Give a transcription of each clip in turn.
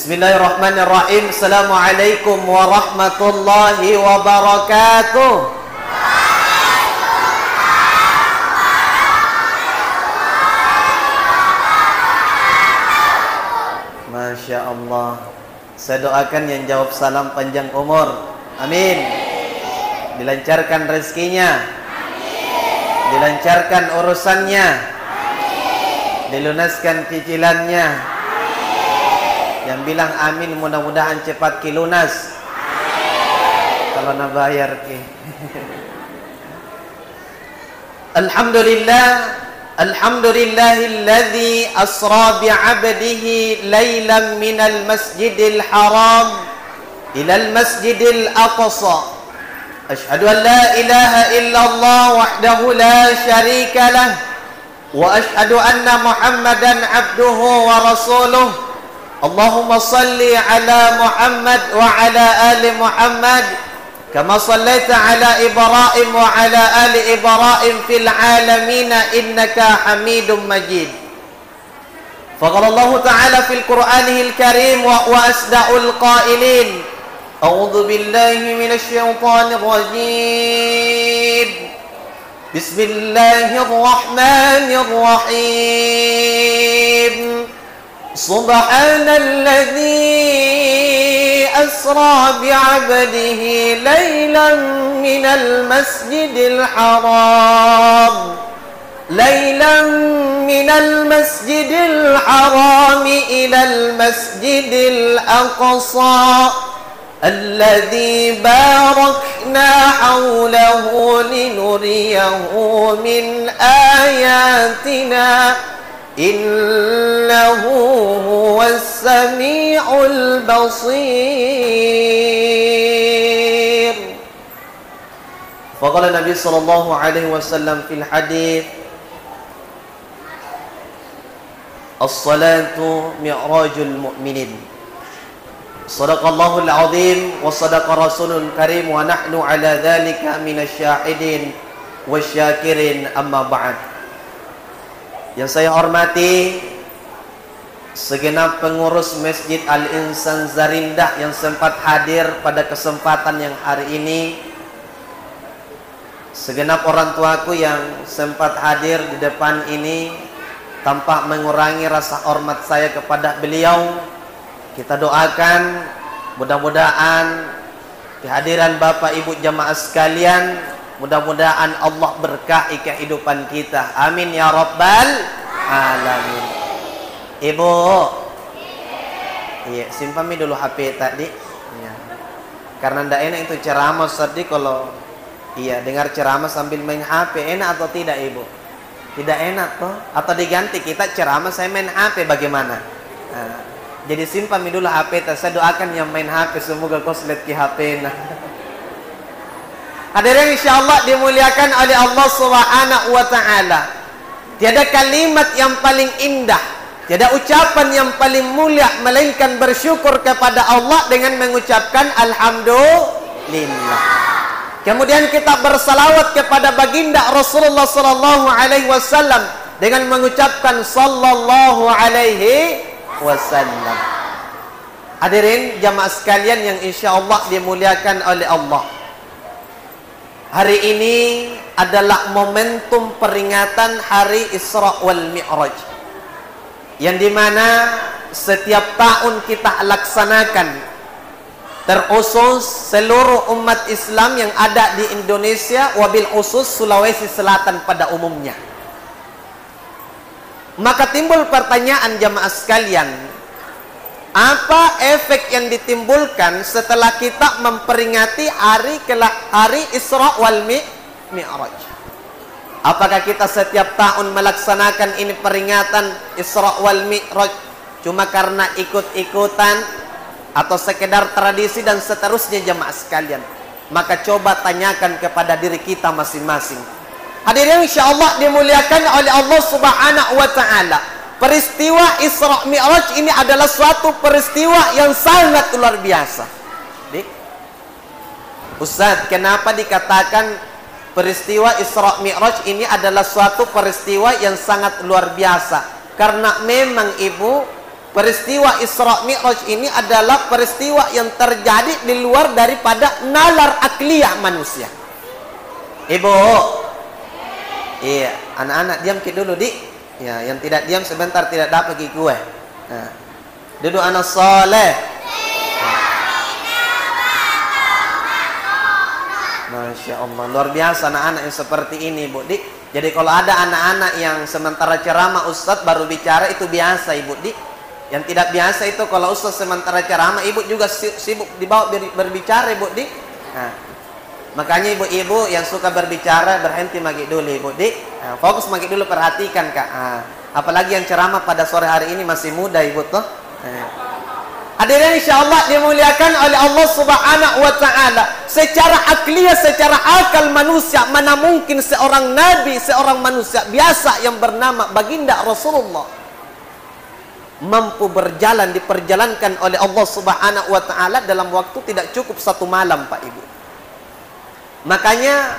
Bismillahirrahmanirrahim. Assalamualaikum warahmatullahi wabarakatuh. Masya Allah. Saya doakan yang jawab salam panjang umur. Amin. Dilancarkan rezekinya. Dilancarkan urusannya. Dilunaskan cicilannya. Yang bilang amin mudah-mudahan cepat kilunas. Kalau nak bayar ke. Alhamdulillah, alhamdulillahilladzi asra bi'abdihi lailan minal masjidil haram ilal masjidil aqsa. Ashhadu an la ilaha illallah wahdahu la syarika lah wa ashhadu anna Muhammadan abduhu wa rasuluh. Allahumma salli ala Muhammad wa ala ali Muhammad kama sallaita ala Ibrahim wa ala ali Ibrahim fil alamin innaka Hamidum Majid. Faqala Allah Ta'ala fil Qur'anil Karim wa asdaqul qailin. A'udzu billahi minasy syaithanir rajim. Bismillahirrahmanirrahim. Subhanalladzi asra bi'abdihi lailan minal masjidil haram ilal masjidil aqsa alladzi barakna hawlahu linuriyahu min ayatina innahu huwas sami'ul basir. Faqala Nabi sallallahu alaihi wasallam fil hadits as-salatu mi'rajul mu'minin. Sadaqallahul azim wa sadaqa rasulul karim wa nahnu ala dzalika minasy syahidin wasyakirin, amma ba'd. Yang saya hormati segenap pengurus Masjid Al-Insan Zarindah yang sempat hadir pada kesempatan yang hari ini, segenap orang tuaku yang sempat hadir di depan ini, tanpa mengurangi rasa hormat saya kepada beliau. Kita doakan mudah-mudahan kehadiran Bapak Ibu jamaah sekalian, mudah-mudahan Allah berkahi kehidupan kita. Amin ya rabbal alamin. Ibu, iya, simpami dulu HP tadi. Ya. Karena ndak enak itu ceramah tadi kalau iya dengar ceramah sambil main HP, enak atau tidak Ibu? Tidak enak toh? Atau diganti kita ceramah saya main HP bagaimana? Nah, jadi simpami dulu HP. Saya doakan yang main HP semoga koslet ki HP nah. Hadirin insyaallah dimuliakan oleh Allah Subhanahu wa taala. Tiada kalimat yang paling indah, tiada ucapan yang paling mulia melainkan bersyukur kepada Allah dengan mengucapkan alhamdulillah. Kemudian kita bersalawat kepada baginda Rasulullah sallallahu alaihi wasallam dengan mengucapkan sallallahu alaihi wasallam. Hadirin jamaah sekalian yang insyaallah dimuliakan oleh Allah. Hari ini adalah momentum peringatan Hari Isra wal Mi'raj, yang dimana setiap tahun kita laksanakan, terkhusus seluruh umat Islam yang ada di Indonesia, wabil khusus Sulawesi Selatan pada umumnya. Maka timbul pertanyaan jamaah sekalian, apa efek yang ditimbulkan setelah kita memperingati hari Isra wal Mi'raj? Apakah kita setiap tahun melaksanakan ini peringatan Isra wal Mi'raj cuma karena ikut-ikutan atau sekedar tradisi dan seterusnya jamaah sekalian? Maka coba tanyakan kepada diri kita masing-masing. Hadirin insyaallah dimuliakan oleh Allah Subhanahu wa taala. Peristiwa Isra Mi'raj ini adalah suatu peristiwa yang sangat luar biasa. Ustaz, kenapa dikatakan peristiwa Isra Mi'raj ini adalah suatu peristiwa yang sangat luar biasa? Karena memang Ibu, peristiwa Isra Mi'raj ini adalah peristiwa yang terjadi di luar daripada nalar akliyah manusia. Ibu, iya, anak-anak diam dulu, Dik. Ya, yang tidak diam sebentar tidak dapat pergi kue. Nah, duduk anak soleh. Masya Allah, luar biasa anak-anak yang seperti ini, Bu Dik. Jadi kalau ada anak-anak yang sementara ceramah Ustadz baru bicara, itu biasa, Ibu Dik. Yang tidak biasa itu kalau Ustadz sementara ceramah, Ibu juga sibuk dibawa berbicara, Ibu Dik. Nah, makanya ibu-ibu yang suka berbicara berhenti magi dulu, Ibu Dik. Nah, fokus magi dulu, perhatikan, Kak. Nah, apalagi yang ceramah pada sore hari ini masih muda, Ibu tuh. Nah. Hadirin insyaallah dimuliakan oleh Allah Subhanahu wa taala. Secara akliyah, secara akal manusia, mana mungkin seorang nabi, seorang manusia biasa yang bernama baginda Rasulullah mampu berjalan, diperjalankan oleh Allah Subhanahu wa taala dalam waktu tidak cukup 1 malam, Pak Ibu. Makanya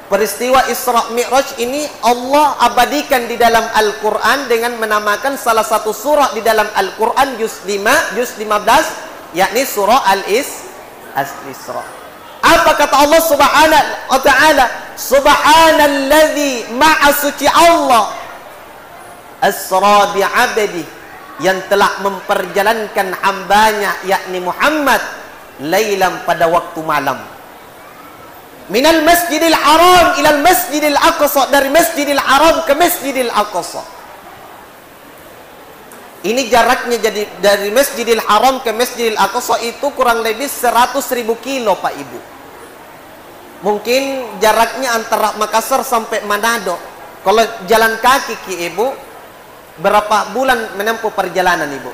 peristiwa Isra Mi'raj ini Allah abadikan di dalam Al-Quran dengan menamakan salah satu surah di dalam Al-Quran juz 5, juz 15, yakni surah Al-Isra. Apa kata Allah Subhanahu wa ta'ala? Subhanalladzi, ma'a suci Allah, asra bi'abdi, yang telah memperjalankan hambanya yakni Muhammad lailan, pada waktu malam. Minal masjidil haram ilal masjidil aqsa, dari masjidil haram ke masjidil aqsa. Ini jaraknya, jadi dari masjidil haram ke masjidil aqsa itu kurang lebih 100.000 kilo, Pak Ibu. Mungkin jaraknya antara Makassar sampai Manado. Kalau jalan kaki, Ki Ibu, berapa bulan menempuh perjalanan, Ibu?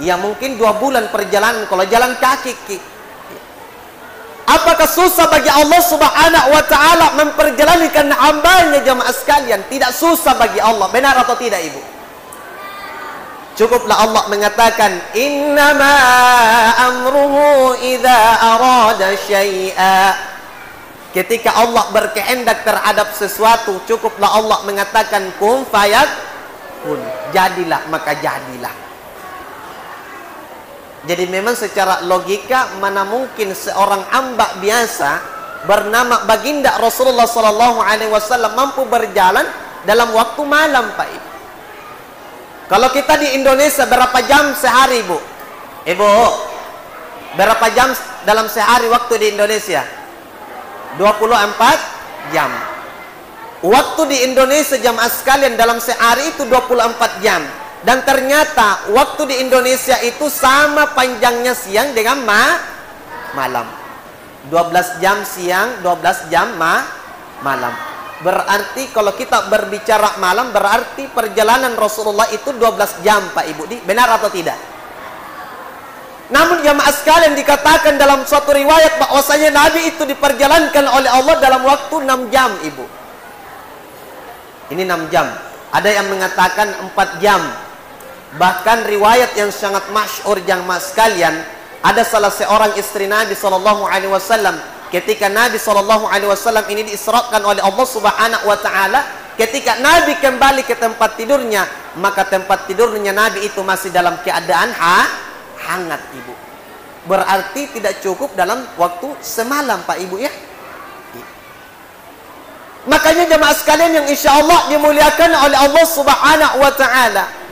Ya mungkin 2 bulan perjalanan kalau jalan kaki, Ki. Apakah susah bagi Allah Subhanahu wa ta'ala memperjalankan hambanya, jamaah sekalian? Tidak susah bagi Allah. Benar atau tidak, Ibu? Cukuplah Allah mengatakan, innama amruhu idza arada syai'a. Ketika Allah berkehendak terhadap sesuatu, cukuplah Allah mengatakan kun fayakun. Jadilah, maka jadilah. Jadi memang secara logika mana mungkin seorang hamba biasa bernama baginda Rasulullah SAW mampu berjalan dalam waktu malam, Pak Ibu. Kalau kita di Indonesia berapa jam sehari, Bu? Ibu, berapa jam dalam sehari waktu di Indonesia? 24 jam. Waktu di Indonesia jamaah sekalian dalam sehari itu 24 jam. Dan ternyata waktu di Indonesia itu sama panjangnya siang dengan malam. 12 jam siang, 12 jam malam. Berarti kalau kita berbicara malam, berarti perjalanan Rasulullah itu 12 jam, Pak Ibu. Benar atau tidak? Namun jamaah sekalian dikatakan dalam suatu riwayat bahwasanya Nabi itu diperjalankan oleh Allah dalam waktu 6 jam, Ibu. Ini 6 jam. Ada yang mengatakan 4 jam. Bahkan riwayat yang sangat masyhur jamaah sekalian, ada salah seorang istri Nabi SAW, ketika Nabi SAW ini diisrakan oleh Allah Subhanahu wa ta'ala, ketika Nabi kembali ke tempat tidurnya, maka tempat tidurnya Nabi itu masih dalam keadaan hangat, Ibu. Berarti tidak cukup dalam waktu semalam, Pak Ibu, ya. Makanya jemaah sekalian yang insya Allah dimuliakan oleh Allah Subhanahu wa ta'ala,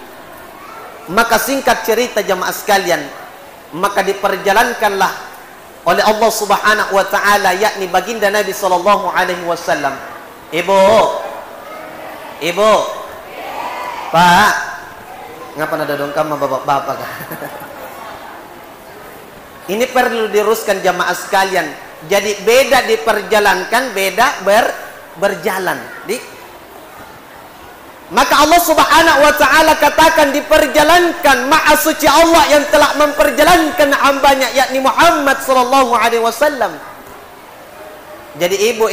maka singkat cerita jemaah sekalian, maka diperjalankanlah oleh Allah Subhanahu wa ta'ala yakni baginda Nabi sallallahu alaihi wasallam. Ibu, Pak, ngapa nada dongkam sama bapak-bapak? Ini perlu diruskan jamaah sekalian. Jadi beda diperjalankan, beda berjalan. Maka Allah Subhanahu wa ta'ala katakan diperjalankan ma'a suci Allah yang telah memperjalankan hambanya yakni Muhammad sallallahu alaihi wasallam. Jadi ibu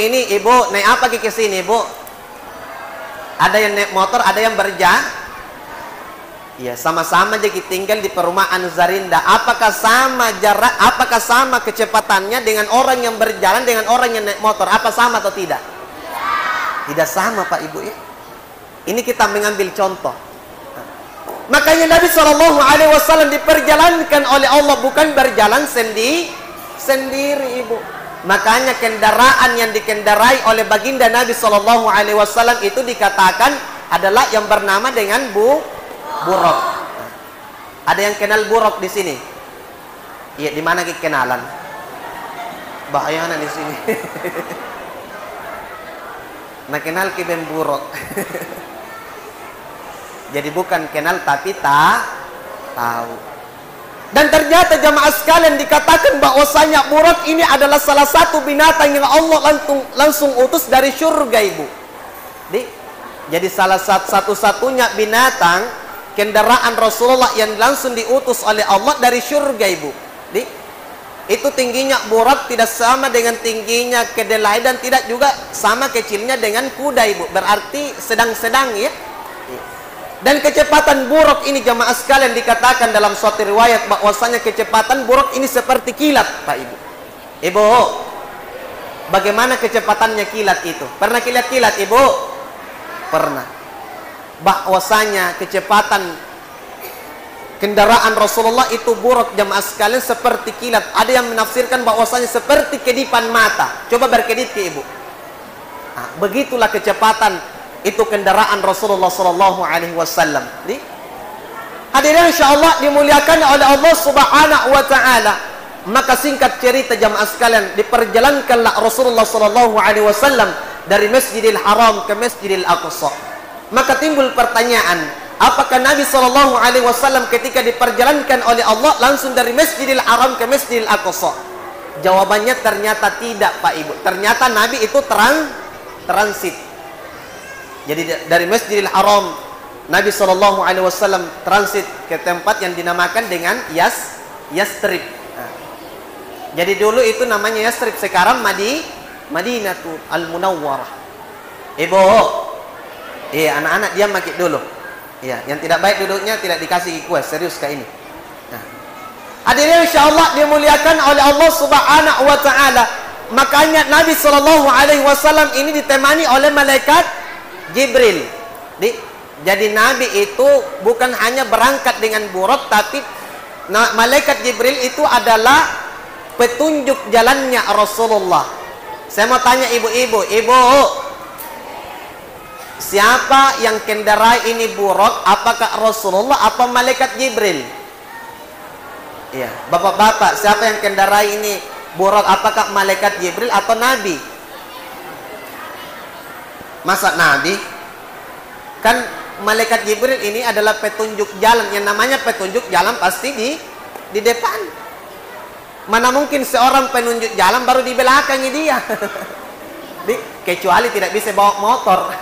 naik apa ke sini, Bu? Ada yang naik motor, ada yang berjalan. Ya, sama-sama jadi tinggal di perumahan Zarinda. Apakah sama jarak, apakah sama kecepatannya dengan orang yang berjalan dengan orang yang naik motor? Apa sama atau tidak? Tidak sama, Pak Ibu, ya. Ini kita mengambil contoh. Makanya Nabi SAW diperjalankan oleh Allah, bukan berjalan sendiri, Ibu. Makanya kendaraan yang dikendarai oleh baginda Nabi SAW itu dikatakan adalah yang bernama dengan buruk. Ada yang kenal buruk di sini? Iya, di mana kenalan? Bahayana di sini. Nah, kenal kiben buruk. Jadi bukan kenal tapi tahu. Dan ternyata jamaah sekalian dikatakan bahwasanya buruk ini adalah salah satu binatang yang Allah langsung utus dari surga, Ibu. Jadi salah satu-satunya binatang kendaraan Rasulullah yang langsung diutus oleh Allah dari surga, Ibu. Itu tingginya buruk tidak sama dengan tingginya kedelai dan tidak juga sama kecilnya dengan kuda, Ibu. Berarti sedang-sedang, ya. Dan kecepatan buruk ini jamaah sekalian dikatakan dalam suatu riwayat bahwasanya kecepatan buruk ini seperti kilat, Pak Ibu. Ibu, bagaimana kecepatannya kilat itu? Pernah kilat-kilat, Ibu? Pernah. Bahwasanya kecepatan kendaraan Rasulullah itu buruk jamaah sekalian seperti kilat. Ada yang menafsirkan bahwasanya seperti kedipan mata. Coba berkedip ke Ibu. Nah, begitulah kecepatan itu kendaraan Rasulullah sallallahu alaihi wasallam. Hadirin insyaallah dimuliakan oleh Allah Subhanahu wa taala. Maka singkat cerita jamaah sekalian, diperjalankanlah Rasulullah sallallahu alaihi wasallam dari Masjidil Haram ke Masjidil Aqsa. Maka timbul pertanyaan, apakah Nabi sallallahu alaihi wasallam ketika diperjalankan oleh Allah langsung dari Masjidil Haram ke Masjidil Aqsa? Jawabannya ternyata tidak, Pak Ibu. Ternyata Nabi itu transit. Jadi dari Masjidil Haram Nabi SAW transit ke tempat yang dinamakan dengan Yastrib. Nah, jadi dulu itu namanya Yastrib, sekarang Madinatul Al-Munawwarah. Ibu, anak-anak diam makit dulu. Yang tidak baik duduknya tidak dikasih kue, serius kayak ini. Nah, hadirin insyaallah dimuliakan oleh Allah Subhanahu wa taala. Makanya Nabi SAW ini ditemani oleh malaikat Jibril. Jadi Nabi itu bukan hanya berangkat dengan buruk, tapi malaikat Jibril itu adalah petunjuk jalannya Rasulullah. Saya mau tanya ibu-ibu, siapa yang kendarai ini buruk? Apakah Rasulullah atau malaikat Jibril? Iya, bapak-bapak, siapa yang kendarai ini buruk? Apakah malaikat Jibril atau Nabi? Masa Nabi? Kan malaikat Jibril ini adalah petunjuk jalan. Yang namanya petunjuk jalan pasti di depan. Mana mungkin seorang penunjuk jalan baru di belakangnya dia. Kecuali tidak bisa bawa motor.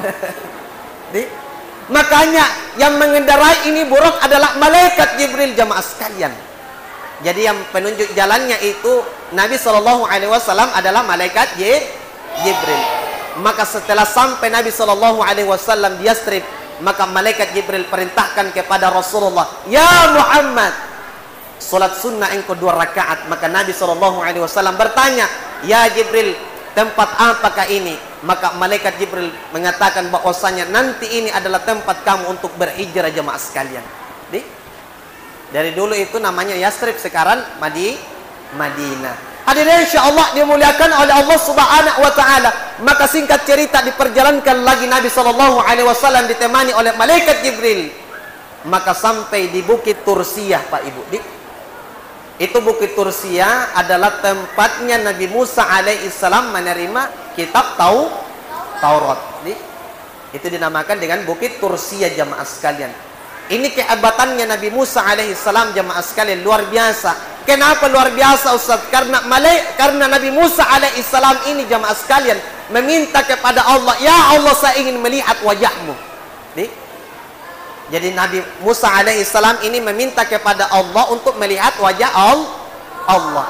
Makanya yang mengendarai ini buruk adalah malaikat Jibril jamaah sekalian. Jadi yang penunjuk jalannya itu Nabi SAW adalah malaikat Jibril. Maka setelah sampai Nabi SAW di Yastrib, maka malaikat Jibril perintahkan kepada Rasulullah, "Ya Muhammad, salat sunnah engkau 2 rakaat." Maka Nabi SAW bertanya, "Ya Jibril, tempat apakah ini?" Maka malaikat Jibril mengatakan bahwasanya nanti ini adalah tempat kamu untuk berhijrah jemaah sekalian. Dari dulu itu namanya Yastrib, sekarang Madinah. Hadirin insyaallah dimuliakan oleh Allah Subhanahu wa taala. Maka singkat cerita diperjalankan lagi Nabi sallallahu alaihi wasallam ditemani oleh malaikat Jibril. Maka sampai di Bukit Tursiyah, Pak Ibu. Itu Bukit Tursiyah adalah tempatnya Nabi Musa alaihissalam menerima kitab Taurat. Itu dinamakan dengan Bukit Tursiyah jamaah sekalian. Ini kehebatannya Nabi Musa alaihissalam jamaah sekalian, luar biasa. Kenapa luar biasa, Ustaz? Karena Nabi Musa alaihissalam ini jamaah sekalian meminta kepada Allah, "Ya Allah, saya ingin melihat wajahmu." Jadi Nabi Musa alaihissalam ini meminta kepada Allah untuk melihat wajah Allah.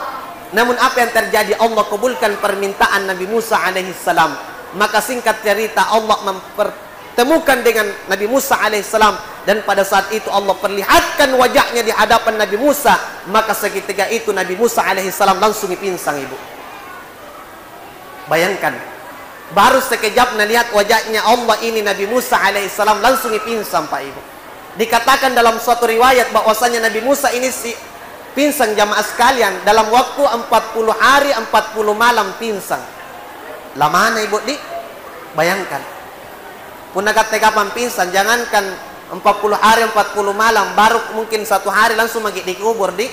Namun apa yang terjadi? Allah kabulkan permintaan Nabi Musa alaihissalam. Maka singkat cerita Allah mempertemukan dengan Nabi Musa alaihissalam. Dan pada saat itu Allah perlihatkan wajahnya di hadapan Nabi Musa. Maka seketika itu Nabi Musa alaihissalam langsung pinsang, Ibu. Bayangkan, baru sekejap melihat wajahnya Allah ini Nabi Musa alaihissalam langsung pinsang, Pak Ibu. Dikatakan dalam suatu riwayat bahwasanya Nabi Musa ini pingsan jamaah sekalian dalam waktu 40 hari 40 malam pingsan. Lamana ibu di? Bayangkan. Punah kata kapan pingsan, jangankan 40 hari 40 malam, baru mungkin 1 hari langsung dikubur di.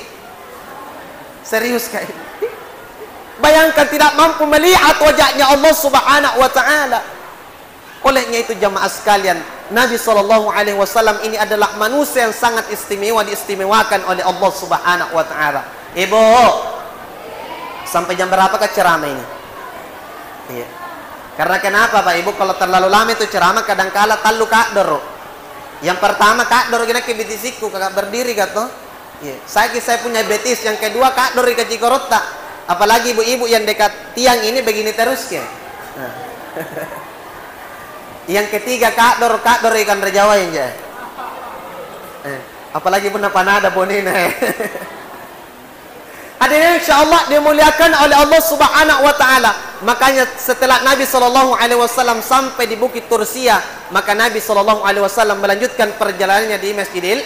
Serius kayak ini. Bayangkan tidak mampu melihat wajahnya Allah Subhanahu wa taala. Olehnya itu jamaah sekalian, Nabi SAW ini adalah manusia yang sangat istimewa, diistimewakan oleh Allah Subhanahu wa taala. Ibu, sampai jam berapa ke ceramah ini? Iya. Karena kenapa Pak Ibu, kalau terlalu lama itu ceramah kadang-kala talu kakdor. Yang pertama kakdor gini ke betisiku, kakak berdiri kata. Iya. Saya punya betis, yang kedua kakdor ke Cikorota. Apalagi ibu-ibu yang dekat tiang ini begini terus ya. Nah. Yang ketiga kakdor ikan Rajawa ya. Apalagi pun panada bonina. Hadirin insyaallah dimuliakan oleh Allah Subhanahu wa taala. Makanya setelah Nabi SAW sampai di Bukit Tursiya, maka Nabi SAW melanjutkan perjalanannya di Masjidil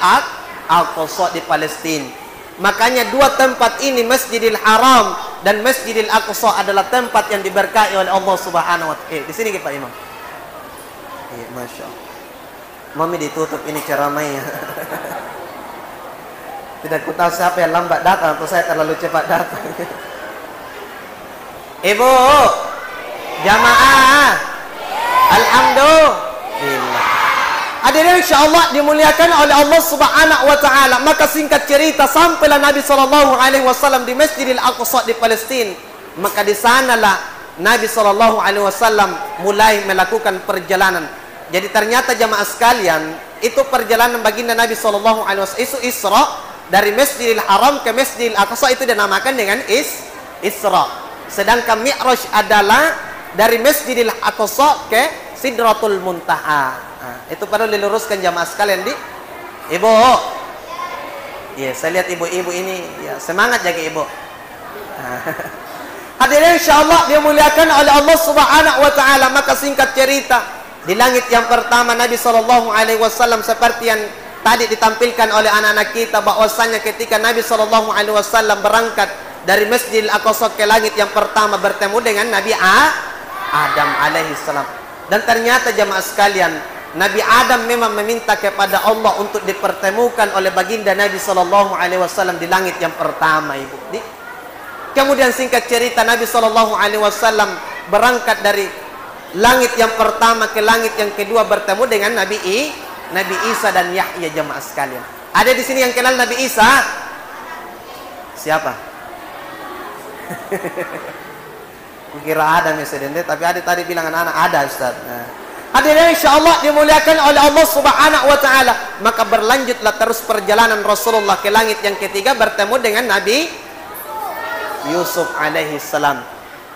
Aqsa di Palestina. Makanya dua tempat ini, Masjidil Haram dan Masjidil Aqsa, adalah tempat yang diberkahi oleh Allah Subhanahu wa taala. Di sini Pak Imam. Iya, Masya Allah. Mami ditutup ini ceramahnya. Tidak ku tahu siapa yang lambat datang atau saya terlalu cepat datang. Ibu, jamaah, alhamdulillah. Hadirin insyaallah dimuliakan oleh Allah Subhanahu wa taala. Maka singkat cerita, sampailah Nabi SAW di Masjidil Aqsa di Palestina. Maka di sanalah Nabi SAW mulai melakukan perjalanan. Jadi ternyata jamaah sekalian, itu perjalanan baginda Nabi SAW itu Isra. Dari Masjidil Haram ke Masjidil Aqsa itu dinamakan dengan Isra. Sedangkan Mi'raj adalah dari Masjidil Aqsa ke Sidratul Muntaha. Nah, itu perlu diluruskan jamaah sekalian di. Ibu. Ya, saya lihat ibu-ibu ini ya semangat jaga ibu. Nah. Hadirin insyaallah dimuliakan oleh Allah Subhanahu wa taala. Maka singkat cerita, di langit yang pertama Nabi SAW seperti yang tadi ditampilkan oleh anak-anak kita, bahwasanya ketika Nabi SAW berangkat dari Masjidil Aqsa ke langit yang pertama bertemu dengan Nabi Adam alaihissalam. Dan ternyata jamaah sekalian, Nabi Adam memang meminta kepada Allah untuk dipertemukan oleh baginda Nabi SAW di langit yang pertama, ibu. Kemudian singkat cerita, Nabi SAW berangkat dari langit yang pertama ke langit yang kedua bertemu dengan Nabi Isa dan Yahya jamaah sekalian. Ada di sini yang kenal Nabi Isa? Siapa? Kukira ada misalnya, tapi ada tadi bilang anak-anak ada Ustaz. Nah. Hadirin insyaallah dimuliakan oleh Allah Subhanahu wa taala. Maka berlanjutlah terus perjalanan Rasulullah ke langit yang ketiga bertemu dengan Nabi Yusuf alaihi salam.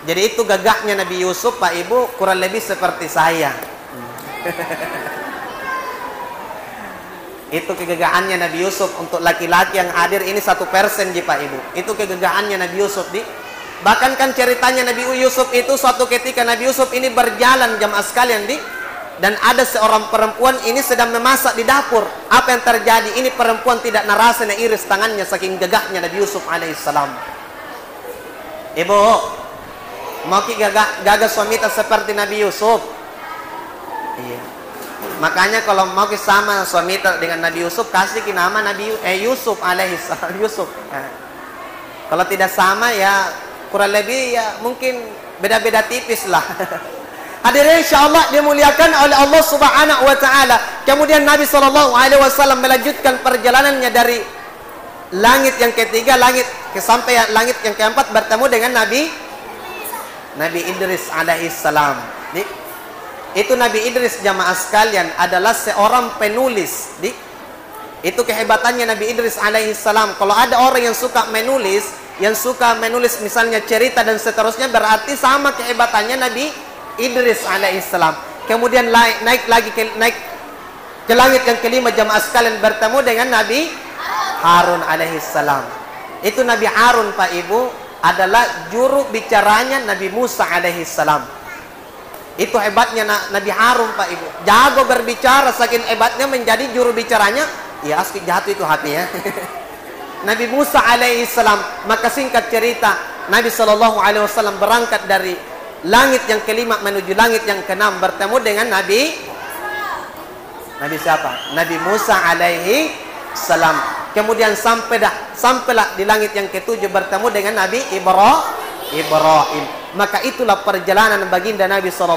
Jadi itu gagahnya Nabi Yusuf Pak Ibu, kurang lebih seperti saya. Itu kegagahannya Nabi Yusuf. Untuk laki-laki yang hadir ini 1% Pak Ibu. Itu kegagahannya Nabi Yusuf di. Bahkan kan ceritanya Nabi Yusuf itu suatu ketika Nabi Yusuf ini berjalan jamaah sekalian di. Dan ada seorang perempuan ini sedang memasak di dapur. Apa yang terjadi? Ini perempuan tidak narasa iris tangannya saking gagahnya Nabi Yusuf alaihissalam. Ibu, mau ki gagah suamita seperti Nabi Yusuf? Iya. Makanya kalau mau ki sama suamita dengan Nabi Yusuf, kasih ki nama Nabi Yusuf alaihissalam. Yusuf. Nah. Kalau tidak sama ya kurang lebih ya mungkin beda-beda tipis lah. Hadirin insyaallah dimuliakan oleh Allah Subhanahu wa taala. Kemudian Nabi SAW melanjutkan perjalanannya dari langit yang ketiga sampai langit yang keempat bertemu dengan Nabi Idris alaihissalam. Itu Nabi Idris jamaah sekalian adalah seorang penulis. Itu kehebatannya Nabi Idris alaihissalam. Kalau ada orang yang suka menulis misalnya cerita dan seterusnya, berarti sama kehebatannya Nabi Idris alaihissalam. Kemudian naik ke langit yang kelima jamaah sekalian bertemu dengan Nabi Harun alaihissalam. Itu Nabi Harun Pak Ibu adalah juru bicaranya Nabi Musa alaihissalam. Itu hebatnya Nabi Harun Pak Ibu. Jago berbicara, saking hebatnya menjadi juru bicaranya. Ya asli jatuh itu hati ya. Nabi Musa alaihissalam, maka singkat cerita, Nabi SAW berangkat dari langit yang kelima menuju langit yang keenam, bertemu dengan Nabi siapa? Nabi Musa alaihi salam. Kemudian sampailah di langit yang ketujuh bertemu dengan Nabi Ibrahim. Maka itulah perjalanan baginda Nabi SAW.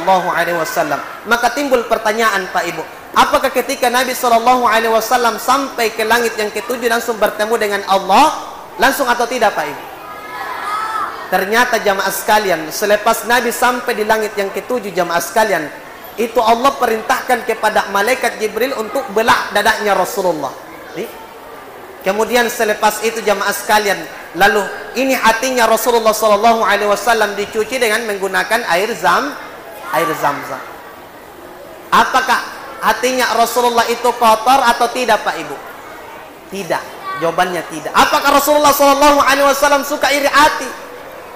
Maka timbul pertanyaan Pak Ibu, apakah ketika Nabi SAW sampai ke langit yang ketujuh langsung bertemu dengan Allah langsung atau tidak Pak Ibu? Ternyata jamaah sekalian, selepas Nabi sampai di langit yang ketujuh jamaah sekalian, itu Allah perintahkan kepada malaikat Jibril untuk belah dadanya Rasulullah. Kemudian selepas itu jamaah sekalian, lalu ini hatinya Rasulullah SAW dicuci dengan menggunakan air Zamzam. Apakah hatinya Rasulullah itu kotor atau tidak Pak Ibu? Tidak. Jawabannya tidak. Apakah Rasulullah SAW suka iri hati?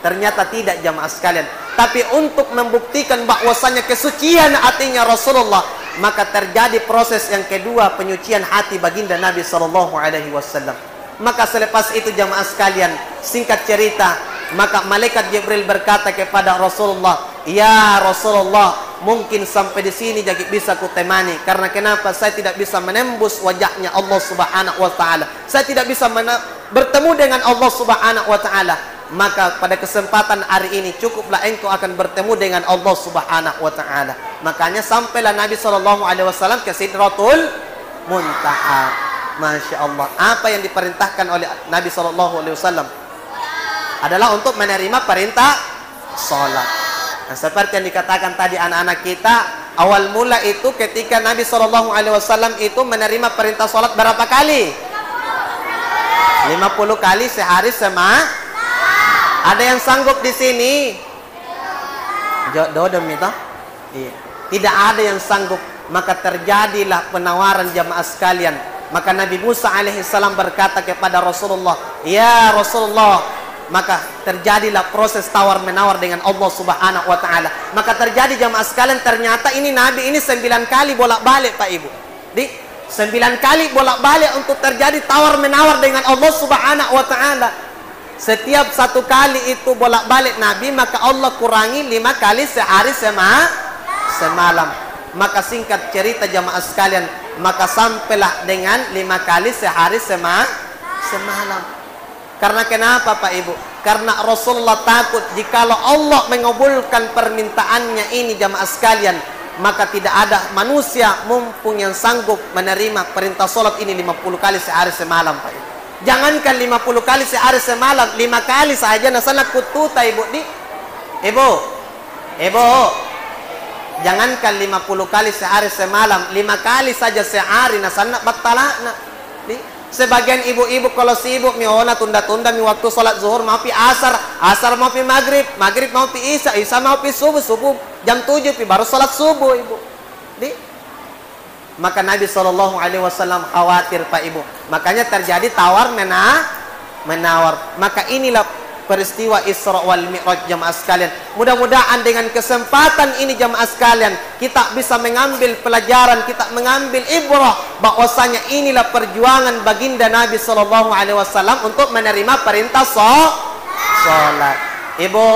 Ternyata tidak jamaah sekalian. Tapi untuk membuktikan bahwasanya kesucian hatinya Rasulullah, maka terjadi proses yang kedua, penyucian hati baginda Nabi SAW. Maka selepas itu jamaah sekalian, singkat cerita, maka malaikat Jibril berkata kepada Rasulullah, "Ya Rasulullah, mungkin sampai di sini jadi bisa kutemani. Karena kenapa? Saya tidak bisa menembus wajahnya Allah Subhanahu wa taala. Saya tidak bisa bertemu dengan Allah Subhanahu wa taala. Maka pada kesempatan hari ini cukuplah engkau akan bertemu dengan Allah Subhanahu wa taala." Makanya sampailah Nabi SAW ke Sidratul Muntaha. Masya Allah. Apa yang diperintahkan oleh Nabi SAW adalah untuk menerima perintah sholat. Nah, seperti yang dikatakan tadi anak-anak kita, awal mula itu ketika Nabi SAW itu menerima perintah sholat berapa kali? 50 kali sehari semalam. Ada yang sanggup di sini? Dodom itu? Iya. Tidak ada yang sanggup. Maka terjadilah penawaran jamaah sekalian. Maka Nabi Musa alaihissalam berkata kepada Rasulullah, "Ya Rasulullah." Maka terjadilah proses tawar menawar dengan Allah Subhanahu wa taala. Maka terjadi jamaah sekalian, ternyata ini Nabi ini 9 kali bolak-balik Pak Ibu. 9 kali bolak-balik untuk terjadi tawar menawar dengan Allah Subhanahu wa taala. Setiap 1 kali itu bolak-balik Nabi, maka Allah kurangi 5 kali sehari semalam. Maka singkat cerita jamaah sekalian, maka sampailah dengan 5 kali sehari semalam. Karena kenapa Pak Ibu? Karena Rasulullah takut jikalau Allah mengabulkan permintaannya ini jamaah sekalian, maka tidak ada manusia mumpung yang sanggup menerima perintah sholat ini 50 kali sehari semalam Pak Ibu. Jangankan 50 kali sehari semalam, 5 kali saja nasana kututa Ibu di. Ibu. Jangankan 50 kali sehari semalam, 5 kali saja sehari nasana batalana. Sebagian ibu-ibu kalau sibuk miona tunda-tunda mi waktu sholat zuhur mau pi asar mau pi maghrib mau pi isya mau pi subuh jam 7 pi baru sholat subuh Ibu. Maka Nabi SAW khawatir Pak Ibu. Makanya terjadi tawar menawar. Maka inilah peristiwa Isra wal Mi'raj jamaah sekalian. Mudah-mudahan dengan kesempatan ini jamaah sekalian, kita bisa mengambil pelajaran, kita mengambil ibrah bahwasanya inilah perjuangan baginda Nabi SAW untuk menerima perintah sholat. Ibu,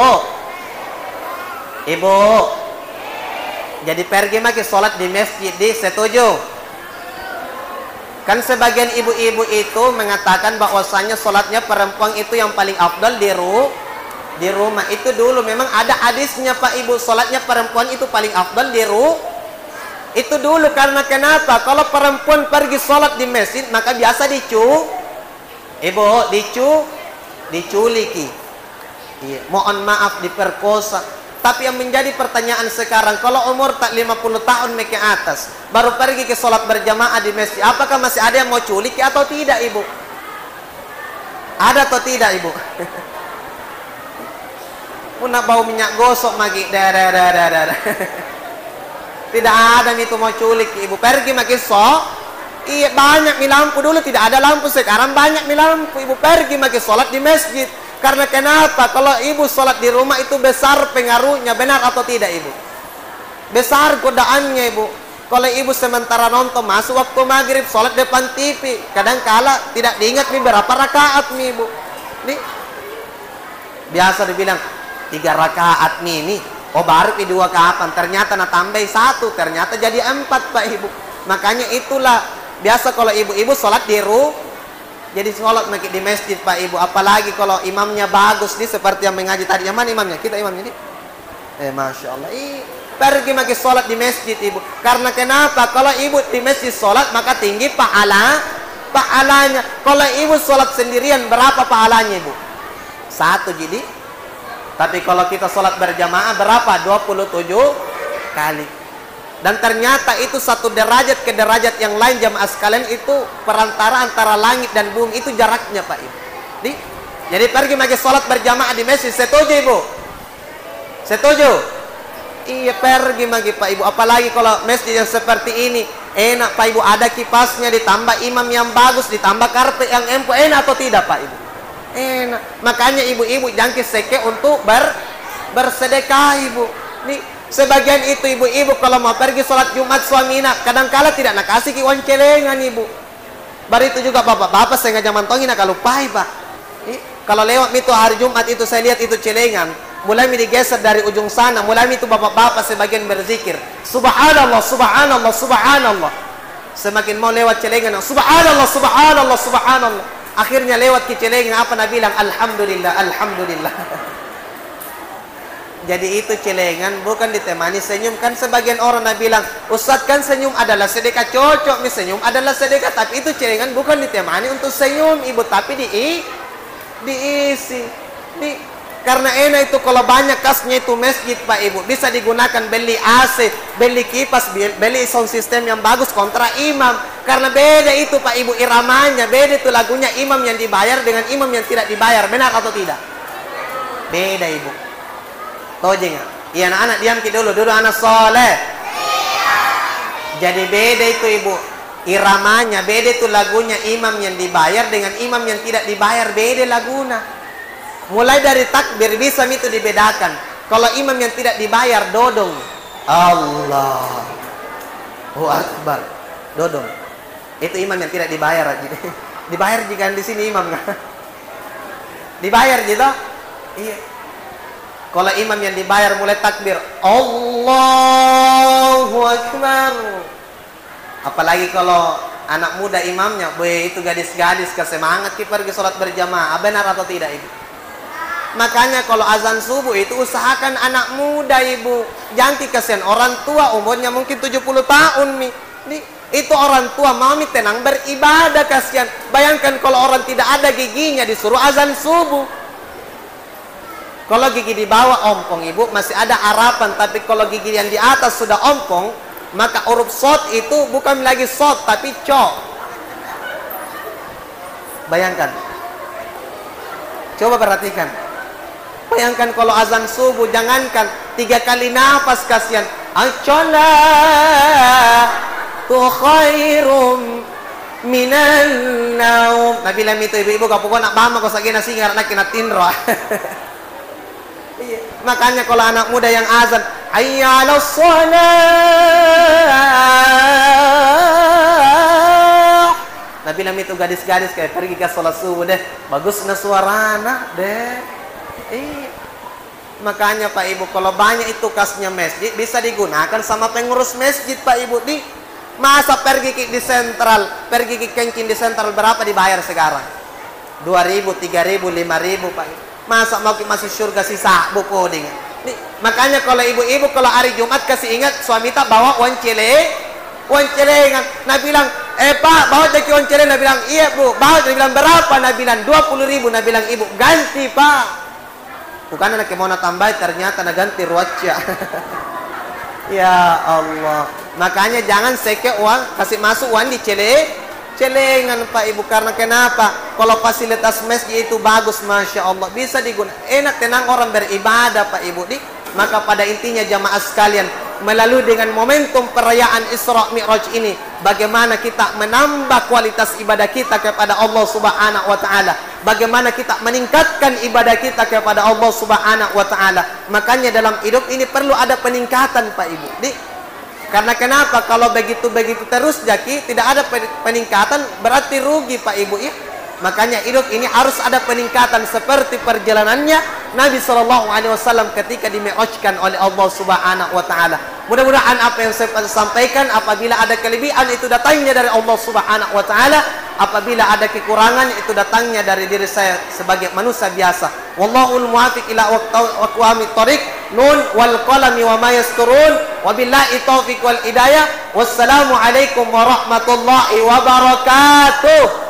jadi pergi maki sholat di masjid di setuju? Kan sebagian ibu-ibu itu mengatakan bahwasanya sholatnya perempuan itu yang paling afdal di rumah. Itu dulu memang ada hadisnya Pak Ibu, sholatnya perempuan itu paling afdal di rumah. Itu dulu karena kenapa? Kalau perempuan pergi sholat di masjid maka biasa diculiki. Iya, mohon maaf diperkosa. Tapi yang menjadi pertanyaan sekarang, kalau umur tak 50 tahun ke atas, baru pergi ke sholat berjamaah di masjid, apakah masih ada yang mau culik atau tidak Ibu? Ada atau tidak Ibu? Punah bau minyak gosok magi, tidak ada itu mau culik Ibu. Pergi maki iya banyak mi lampu, dulu tidak ada lampu, sekarang banyak mi lampu Ibu. Pergi maki sholat di masjid. Karena kenapa? Kalau ibu sholat di rumah itu besar pengaruhnya, benar atau tidak Ibu? Besar godaannya ibu. Kalau ibu sementara nonton, masuk waktu maghrib, sholat depan TV, kadang kala tidak diingat nih berapa rakaat nih ibu. Nih, biasa dibilang 3 rakaat nih. Oh baru di 2 kapan? Ternyata tambah 1, ternyata jadi 4 Pak Ibu. Makanya itulah biasa kalau ibu-ibu sholat di jadi sholat di masjid Pak Ibu. Apalagi kalau imamnya bagus nih, seperti yang mengaji tadi. Yang mana imamnya? Kita imamnya nih. Masya Allah. Pergi maki sholat di masjid ibu. Karena kenapa? Kalau ibu di masjid sholat maka tinggi pahalanya. Kalau ibu sholat sendirian berapa pahalanya ibu? 1 jadi. Tapi kalau kita sholat berjamaah berapa? 27 kali. Dan ternyata itu 1 derajat ke derajat yang lain jamaah sekalian, itu perantara antara langit dan bumi, itu jaraknya Pak Ibu. Jadi pergi maki sholat berjamaah di masjid. Setuju ibu? Setuju? Iya, pergi magi Pak Ibu. Apalagi kalau masjid yang seperti ini, enak Pak Ibu, ada kipasnya, ditambah imam yang bagus, ditambah karpet yang empuk, enak atau tidak Pak Ibu? Enak. Makanya ibu-ibu jangan seke untuk bersedekah ibu. Nih, sebagian itu ibu-ibu kalau mau pergi sholat Jumat suamina, kadang-kala tidak nak kasih uang celengan ibu. Baru itu juga bapak-bapak sengaja mantongin nak lupai Pak. Kalau lewat itu hari Jumat itu saya lihat itu celengan, mulai digeser dari ujung sana, mulai itu bapak-bapak sebagian berzikir, subhanallah, subhanallah, subhanallah. Semakin mau lewat celengan, subhanallah, subhanallah, subhanallah. Akhirnya lewat ke celengan, apa Nabi bilang? Alhamdulillah, alhamdulillah. Jadi itu celengan bukan ditemani senyum. Kan sebagian orang Nabi bilang, Ustaz kan senyum adalah sedekah, cocok nih senyum adalah sedekah. Tapi itu celengan bukan ditemani untuk senyum ibu, tapi diisi. Karena enak itu kalau banyak kasnya itu masjid Pak Ibu, bisa digunakan beli AC, beli kipas, beli sound system yang bagus kontra imam. Karena beda itu Pak Ibu iramanya, beda itu lagunya imam yang dibayar dengan imam yang tidak dibayar. Benar atau tidak? Beda Ibu. Toje nggak? Iya anak-anak diam dulu anak soleh. Jadi beda itu Ibu iramanya, beda itu lagunya imam yang dibayar dengan imam yang tidak dibayar, beda lagunya. Mulai dari takbir bisa itu dibedakan. Kalau imam yang tidak dibayar dodong, Allahu Akbar, dodong. Itu imam yang tidak dibayar. Dibayar jika di sini imam nggak? Dibayar gitu? Iya. Kalau imam yang dibayar mulai takbir, Allahu Akbar. Apalagi kalau anak muda imamnya, boy itu gadis-gadis kesemangat kita pergi sholat berjamaah. Benar atau tidak ibu? Makanya kalau azan subuh itu usahakan anak muda ibu. Jangan kasihan orang tua umurnya mungkin 70 tahun nih. Itu orang tua mami tenang beribadah, kasihan. Bayangkan kalau orang tidak ada giginya disuruh azan subuh. Kalau gigi di bawah ompong ibu masih ada harapan. Tapi kalau gigi yang di atas sudah ompong, maka huruf shot itu bukan lagi shot tapi co. Bayangkan. Coba perhatikan. Bayangkan kalau azan subuh, jangankan 3 kali nafas kasihan. As-salatu khairum minan naum. Nabi bilang itu ibu-ibu kau pokok nak bama kau sagena singar nak kena tindra. Makanya kalau anak muda yang azan, hayya 'alas shalah. Nabi bilang itu gadis-gadis kayak pergi ke sholat subuh deh, bagusnya suara anak deh. Makanya Pak Ibu kalau banyak itu kasnya masjid bisa digunakan sama pengurus masjid Pak Ibu. Masa pergi di sentral, pergi ke kencing di sentral berapa dibayar sekarang? 2.000, 3.000, 5.000 Pak Ibu. Masa mau masih surga sisa buku nih. Makanya kalau ibu-ibu kalau hari Jumat kasih ingat suami tak bawa uang celengan. Nabi bilang, Pak bawa jadi uang celengan. Nabi bilang, iya Bu. Bawa Nabi bilang berapa? Nabi bilang 20.000. Nabi bilang ibu ganti Pak. Bukan anak mau tambah ternyata nak ganti ruaca. Ya Allah. Makanya jangan seke uang kasih masuk uang di celengan Pak Ibu. Karena kenapa? Kalau fasilitas masjid itu bagus, Masya Allah, bisa digunakan. Enak tenang orang beribadah Pak Ibu. Maka pada intinya jamaah sekalian, melalui dengan momentum perayaan Isra Mi'raj ini, bagaimana kita menambah kualitas ibadah kita kepada Allah Subhanahu wa Ta'ala. bagaimana kita meningkatkan ibadah kita kepada Allah Subhanahu wa taala. Makanya dalam hidup ini perlu ada peningkatan, Pak Ibu. Karena kenapa? Kalau begitu terus Jaki, tidak ada peningkatan, berarti rugi, Pak Ibu ya. Makanya hidup ini harus ada peningkatan seperti perjalanannya Nabi SAW ketika dimi'rajkan oleh Allah Subhanahu wa taala. Mudah-mudahan apa yang saya sampaikan, apabila ada kelebihan itu datangnya dari Allah Subhanahu wa taala, apabila ada kekurangan itu datangnya dari diri saya sebagai manusia biasa. Wallahul muwaffiq ila aqwamit thoriq. Nun wal qalami wa ma yasturun. Wabillahi taufiq wal hidayah. Wassalamu alaikum warahmatullahi wabarakatuh.